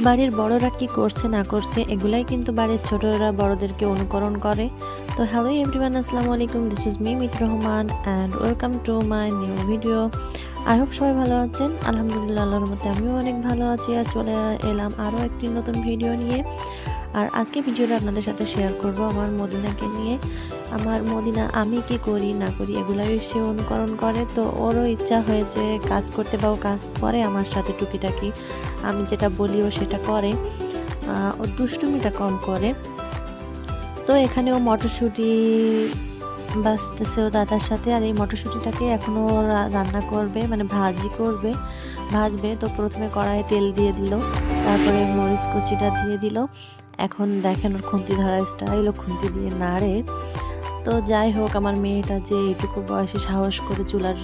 বাড়ির বড়রা কি করছে না করছে এগুলাই কিন্তু বাড়ির ছোটরা বড়দেরকে অনুকরণ করে। তো হ্যালো এভরিওয়ান, আসসালামু আলাইকুম, this is me Mit Rahman and welcome to my new video. I hope সবাই ভালো আছেন। আলহামদুলিল্লাহ, আল্লাহর মধ্যে আমিও অনেক ভালো আছি। আর চলে এলাম আরও একটি নতুন ভিডিও নিয়ে। আর আজকে ভিডিওটা আপনাদের সাথে শেয়ার করব আমার মদিনাকে নিয়ে। আমার মদিনা আমি কি করি না করি এগুলাই সে অনুকরণ করে। তো ওরও ইচ্ছা হয়েছে কাজ করতে, বা ও কাজ করে আমার সাথে টুকিটাকি। আমি যেটা বলি ও সেটা করে, ও দুষ্টুমিটা কম করে। তো এখানে ও মটরশুঁটি বাছতেছে ও দাদার সাথে। আর এই মটরশুঁটিটাকে এখনও রান্না করবে, মানে ভাজবে। তো প্রথমে কড়াইয়ে তেল দিয়ে দিল, তারপরে মরিচ কুচিটা দিয়ে দিল। এখন দেখেন ওর খুন্তি ধরা স্টাইল, ও খুন্তি দিয়ে নাড়ে। তো যাই হোক, আমার মেয়েটা যে এইটুকু বয়সে সাহস করে চুলার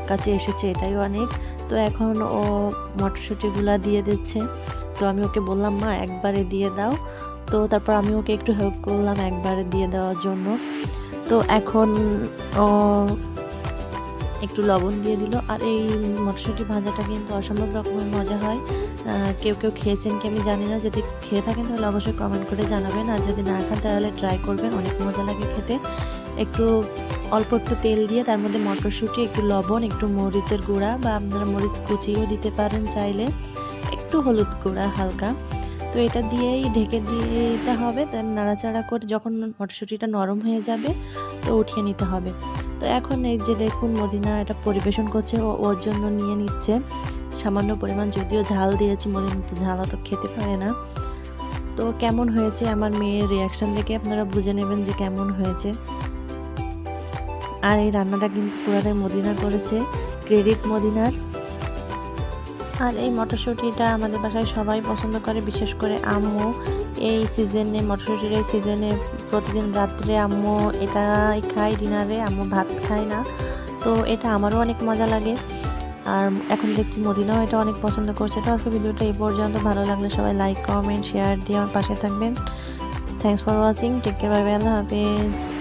কাছে এসেছে এটাই অনেক। তো এখন ও মটরশুঁটিগুলা দিয়ে দিচ্ছে। তো আমি ওকে বললাম, মা একবারে দিয়ে দাও। তো তারপর আমি ওকে একটু হেল্প করলাম একবারে দিয়ে দেওয়ার জন্য। তো এখন ও একটু লবণ দিয়ে দিল। আর এই মটরশুঁটি ভাজাটা কিন্তু অসম্ভব রকমের মজা হয়। কেউ খেয়েছেন কি আমি জানি না, যদি খেয়ে থাকেন তাহলে অবশ্যই কমেন্ট করে জানাবেন। আর যদি না খান তাহলে ট্রাই করবেন, অনেক মজা লাগে খেতে। একটু অল্প একটু তেল দিয়ে তার মধ্যে মটরশুঁটি, একটু লবণ, একটু মরিচের গুঁড়া, বা আপনারা মরিচ কুচিও দিতে পারেন চাইলে, একটু হলুদ গুঁড়া হালকা। তো এটা দিয়েই ঢেকে দিতে হবে। তার নাড়াচাড়া করে যখন মটরশুঁটিটা নরম হয়ে যাবে তো উঠিয়ে নিতে হবে। তো এখন এই যে দেখুন মদিনা এটা পরিবেশন করছে, ওর জন্য নিয়ে নিচ্ছে সামান্য পরিমাণ, যদিও ঝাল দিয়েছি, মদিনা তো ঝাল অত খেতে পারে না। তো কেমন হয়েছে আমার মেয়ের রিয়াকশন দেখে আপনারা বুঝে নেবেন যে কেমন হয়েছে। আর এই রান্নাটা কিন্তু পুরাটাই মদিনা করেছে, ক্রেডিট মদিনার। আর এই মটরশুঁটিটা আমাদের বাসায় সবাই পছন্দ করে, বিশেষ করে আম্মু। এই সিজনে, মটরশুঁটির এই সিজনে প্রতিদিন রাত্রে আম্মু এটাই খায়, ডিনারে আম্মু ভাত খায় না। তো এটা আমারও অনেক মজা লাগে। আর এখন দেখছি মদিনাও এটা অনেক পছন্দ করছে। তো আজকে ভিডিওটা এই পর্যন্ত। ভালো লাগলে সবাই লাইক, কমেন্ট, শেয়ার দিয়ে আমার পাশে থাকবেন। Thanks for watching, take care, bye bye, আল্লাহ হাফেজ।